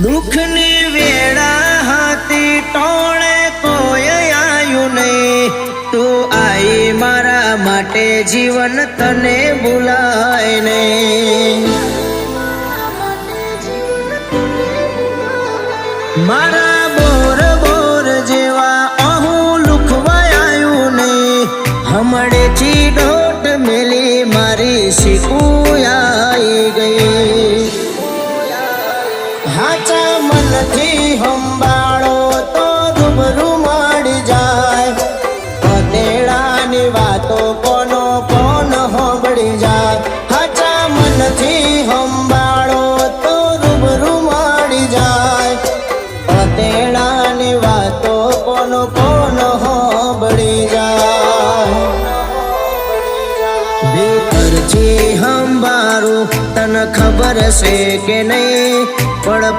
દુઃખની વેળા હતી ટોળે કોઈ આયું નહીં, તું આઈ મારા માટે જીવન તને ભૂલાય નહીં। મારા બોર બોર જેવા અહું લુખવાયું નહીં, હમણેથી દોટ મેલી મારી શીખું આવી ગઈ। હાચા મનથી સંભાળો તો રૂબરૂ મળી જાય, પતેડાની વાતો કોનો કોણ સાંભળી જાય। હાચા મનથી સંભાળો તો રૂબરૂ મળી જાય, પતેડાની વાતો કોનો કોણ સાંભળી જાય। ભીતરથી સંભાળું તને ખબર છે કે નહીં, પણ